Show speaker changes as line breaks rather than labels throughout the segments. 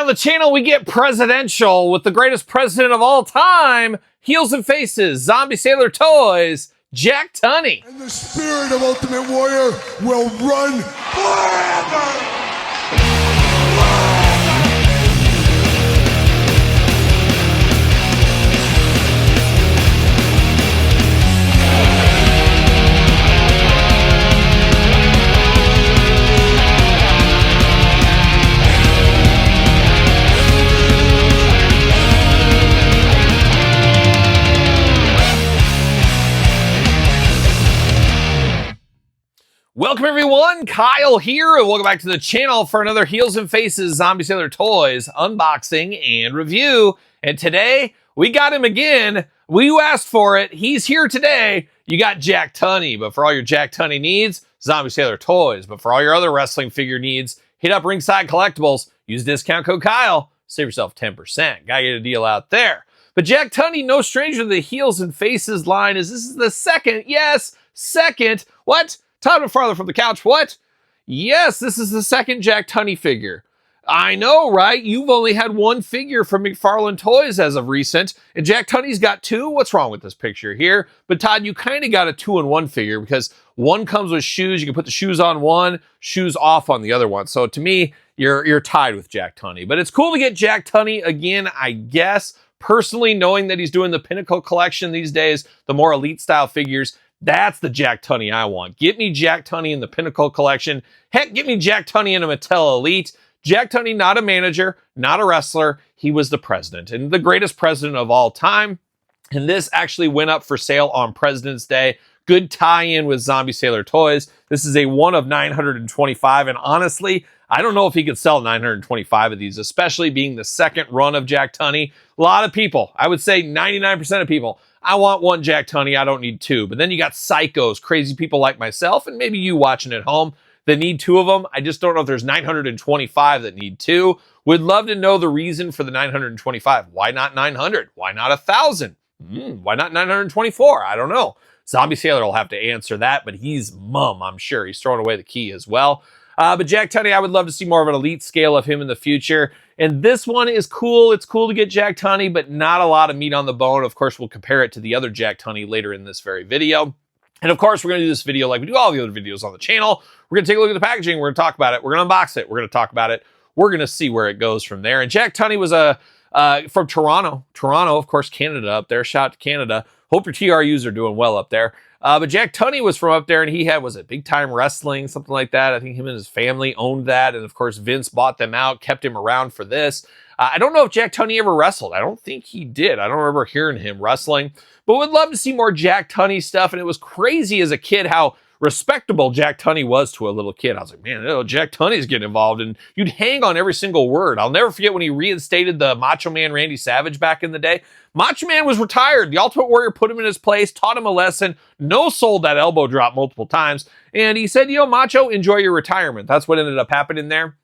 the channel, we get presidential with the greatest president of all time, Heels and Faces, Zombie Sailor Toys, Jack Tunney.
And the spirit of Ultimate Warrior will run forever!
Welcome everyone, Kyle here, and welcome back to the channel for another Heels and Faces Zombie Sailor Toys unboxing and review. And today, we got him again. You asked for it. He's here today. You got Jack Tunney, but for all your Jack Tunney needs, Zombie Sailor Toys. But for all your other wrestling figure needs, hit up Ringside Collectibles. Use discount code Kyle. Save yourself 10%. Gotta get a deal out there. But Jack Tunney, no stranger to the Heels and Faces line, this is the second, yes, second, what? Time to farther from the couch. What? Yes, this is the second Jack Tunney figure. I know, right? You've only had one figure from McFarlane Toys as of recent, and Jack Tunney's got two. What's wrong with this picture here? But Todd, you kind of got a 2-in-1 figure because one comes with shoes. You can put the shoes on one, shoes off on the other one. So to me, you're tied with Jack Tunney. But it's cool to get Jack Tunney again, I guess. Personally, knowing that he's doing the Pinnacle collection these days, the more elite style figures, that's the Jack Tunney I want. Get me Jack Tunney in the Pinnacle collection. Heck, get me Jack Tunney in a Mattel Elite. Jack Tunney, not a manager, not a wrestler. He was the president and the greatest president of all time. And this actually went up for sale on President's Day. Good tie-in with Zombie Sailor Toys. This is a one of 925. And honestly, I don't know if he could sell 925 of these, especially being the second run of Jack Tunney. A lot of people, I would say 99% of people, I want one Jack Tunney, I don't need two. But then you got psychos, crazy people like myself, and maybe you watching at home that need two of them. I just don't know if there's 925 that need two. Would love to know the reason for the 925. Why not 900? Why not 1,000? Why not 924? I don't know. Zombie Sailor will have to answer that, but he's mum, I'm sure. He's throwing away the key as well. But Jack Tunney, I would love to see more of an elite scale of him in the future. And this one is cool. It's cool to get Jack Tunney, but not a lot of meat on the bone. Of course, we'll compare it to the other Jack Tunney later in this very video. And of course, we're going to do this video like we do all the other videos on the channel. We're going to take a look at the packaging. We're going to talk about it. We're going to unbox it. We're going to talk about it. We're going to see where it goes from there. And Jack Tunney was from Toronto. Toronto, of course, Canada up there. Shout out to Canada. Hope your TRUs are doing well up there. But Jack Tunney was from up there, and he had, was it Big Time Wrestling, something like that? I think him and his family owned that, and of course, Vince bought them out, kept him around for this. I don't know if Jack Tunney ever wrestled. I don't think he did. I don't remember hearing him wrestling, but would love to see more Jack Tunney stuff, and it was crazy as a kid how respectable Jack Tunney was to a little kid. I was like, man, Jack Tunney's getting involved, and you'd hang on every single word. I'll never forget when he reinstated the Macho Man Randy Savage back in the day. Macho Man was retired. The Ultimate Warrior put him in his place, taught him a lesson, no-sold that elbow drop multiple times, and he said, you know, Macho, enjoy your retirement. That's what ended up happening there.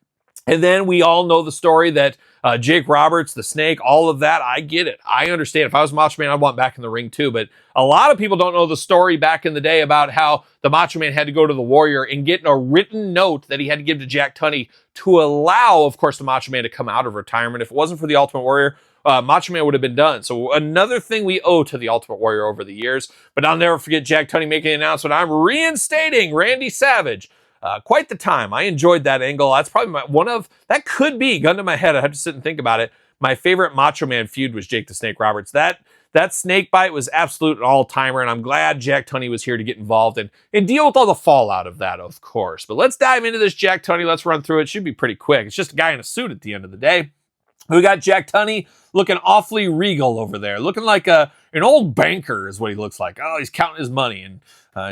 And then we all know the story that Jake Roberts, the Snake, all of that, I get it. I understand. If I was Macho Man, I'd want back in the ring too. But a lot of people don't know the story back in the day about how the Macho Man had to go to the Warrior and get a written note that he had to give to Jack Tunney to allow, of course, the Macho Man to come out of retirement. If it wasn't for the Ultimate Warrior, Macho Man would have been done. So another thing we owe to the Ultimate Warrior over the years. But I'll never forget Jack Tunney making the announcement, I'm reinstating Randy Savage. Quite the time. I enjoyed that angle. That's probably that could be, gun to my head, I have to sit and think about it. My favorite Macho Man feud was Jake the Snake Roberts. That snake bite was absolute an all-timer, and I'm glad Jack Tunney was here to get involved and deal with all the fallout of that, of course. But let's dive into this Jack Tunney. Let's run through it. Should be pretty quick. It's just a guy in a suit at the end of the day. We got Jack Tunney looking awfully regal over there, looking like an old banker is what he looks like. Oh, he's counting his money, and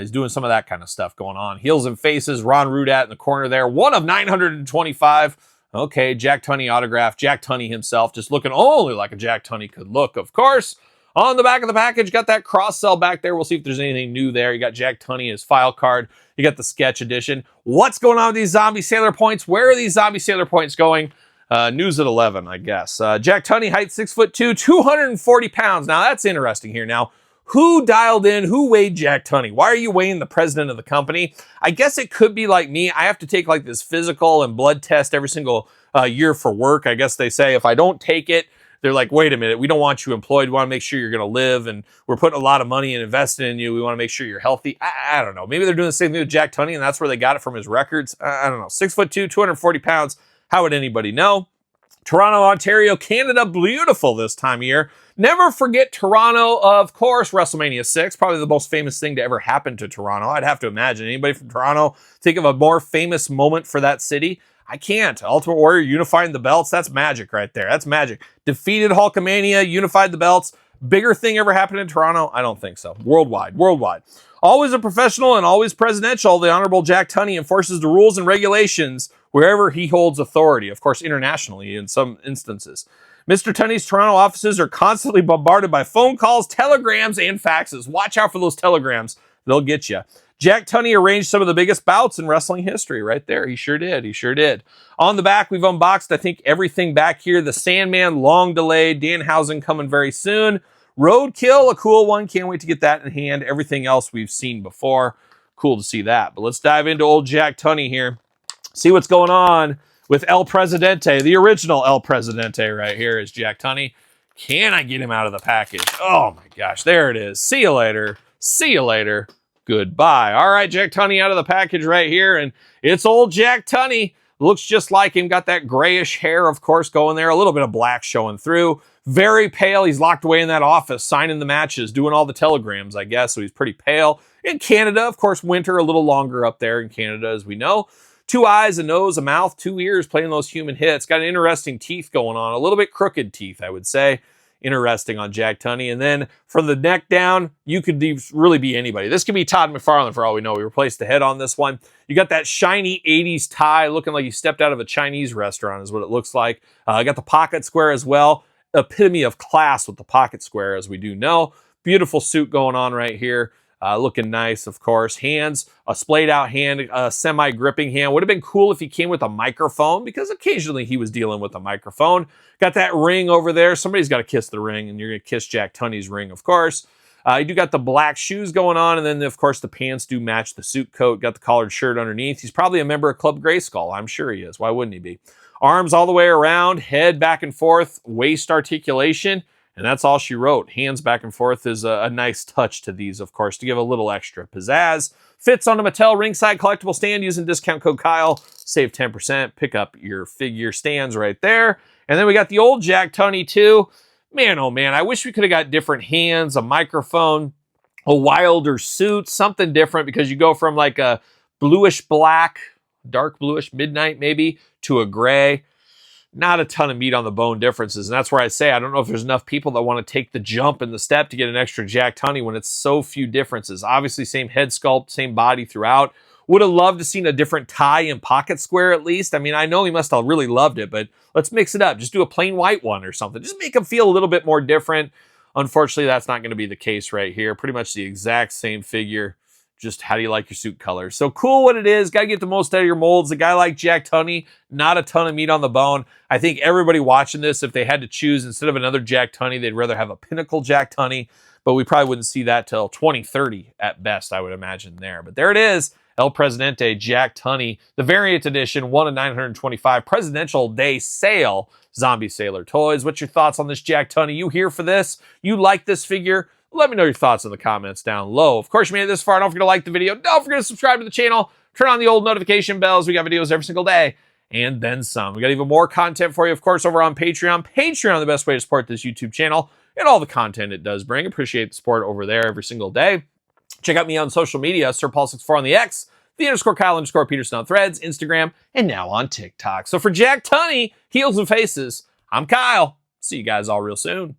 he's doing some of that kind of stuff going on. Heels and Faces, Ron Rudat in the corner there. One of 925. Okay, Jack Tunney autograph. Jack Tunney himself just looking only like a Jack Tunney could look, of course. On the back of the package, got that cross-sell back there. We'll see if there's anything new there. You got Jack Tunney, his file card. You got the sketch edition. What's going on with these Zombie Sailor points? Where are these Zombie Sailor points going? News at 11, I guess. Jack Tunney, height 6'2", 240 pounds. Now, that's interesting here. Now, Who dialed in? Who weighed Jack Tunney? Why are you weighing the president of the company? I guess it could be like me. I have to take like this physical and blood test every single year for work. I guess they say if I don't take it, they're like, wait a minute, we don't want you employed. We want to make sure you're going to live, and we're putting a lot of money and investing in you. We want to make sure you're healthy. I don't know. Maybe they're doing the same thing with Jack Tunney, and that's where they got it from his records. I don't know. 6'2", 240 pounds. How would anybody know? Toronto, Ontario, Canada, beautiful this time of year. Never forget Toronto, of course, WrestleMania 6, probably the most famous thing to ever happen to Toronto. I'd have to imagine. Anybody from Toronto think of a more famous moment for that city? I can't. Ultimate Warrior unifying the belts, that's magic right there. That's magic. Defeated Hulkamania, unified the belts. Bigger thing ever happened in Toronto? I don't think so. Worldwide. Always a professional and always presidential, the Honorable Jack Tunney enforces the rules and regulations wherever he holds authority, of course, internationally in some instances. Mr. Tunney's Toronto offices are constantly bombarded by phone calls, telegrams, and faxes. Watch out for those telegrams. They'll get you. Jack Tunney arranged some of the biggest bouts in wrestling history right there. He sure did. On the back, we've unboxed, I think, everything back here. The Sandman, long delayed. Danhausen coming very soon. Roadkill, a cool one. Can't wait to get that in hand. Everything else we've seen before. Cool to see that. But let's dive into old Jack Tunney here. See what's going on with El Presidente. The original El Presidente right here is Jack Tunney. Can I get him out of the package? Oh my gosh, there it is. See you later. Goodbye. All right, Jack Tunney out of the package right here, and it's old Jack Tunney. Looks just like him. Got that grayish hair, of course, going there. A little bit of black showing through. Very pale. He's locked away in that office, signing the matches, doing all the telegrams, I guess, so he's pretty pale. In Canada, of course, winter a little longer up there in Canada, as we know. 2 eyes, a nose, a mouth, 2 ears, playing those human hits. Got an interesting teeth going on. A little bit crooked teeth, I would say. Interesting on Jack Tunney. And then from the neck down, you could really be anybody. This could be Todd McFarlane for all we know. We replaced the head on this one. You got that shiny 80s tie looking like you stepped out of a Chinese restaurant is what it looks like. Got the pocket square as well. Epitome of class with the pocket square, as we do know. Beautiful suit going on right here. Looking nice, of course. Hands, a splayed out hand, a semi-gripping hand. Would have been cool if he came with a microphone, because occasionally he was dealing with a microphone. Got that ring over there. Somebody's got to kiss the ring, and you're going to kiss Jack Tunney's ring, of course. You do got the black shoes going on, and then, of course, the pants do match the suit coat. Got the collared shirt underneath. He's probably a member of Club Grayskull. I'm sure he is. Why wouldn't he be? Arms all the way around, head back and forth, waist articulation. And that's all she wrote. Hands back and forth is a nice touch to these, of course, to give a little extra pizzazz. Fits on a Mattel ringside collectible stand using discount code Kyle. Save 10%. Pick up your figure stands right there. And then we got the old Jack Tunney too. Man, oh man, I wish we could have got different hands, a microphone, a wilder suit, something different, because you go from like a bluish black, dark bluish midnight maybe, to a gray. Not a ton of meat on the bone differences. And that's where I say I don't know if there's enough people that want to take the jump and the step to get an extra Jack Tunney when it's so few differences. Obviously, same head sculpt, same body throughout. Would have loved to seen a different tie and pocket square at least. I mean, I know he must have really loved it, but let's mix it up. Just do a plain white one or something. Just make him feel a little bit more different. Unfortunately, that's not going to be the case right here. Pretty much the exact same figure. Just how do you like your suit color? So cool what it is. Got to get the most out of your molds. A guy like Jack Tunney, not a ton of meat on the bone. I think everybody watching this, if they had to choose instead of another Jack Tunney, they'd rather have a pinnacle Jack Tunney. But we probably wouldn't see that till 2030 at best, I would imagine there. But there it is. El Presidente Jack Tunney, the variant edition, 1 of 925 Presidential Day Sale Zombie Sailor Toys. What's your thoughts on this Jack Tunney? You here for this? You like this figure? Let me know your thoughts in the comments down low. Of course, you made it this far. Don't forget to like the video. Don't forget to subscribe to the channel. Turn on the old notification bells. We got videos every single day and then some. We got even more content for you, of course, over on Patreon. Patreon, the best way to support this YouTube channel and all the content it does bring. Appreciate the support over there every single day. Check out me on social media, SirPaul64 on the X, _Kyle_Peterson on Threads, Instagram, and now on TikTok. So for Jack Tunney, Heels and Faces, I'm Kyle. See you guys all real soon.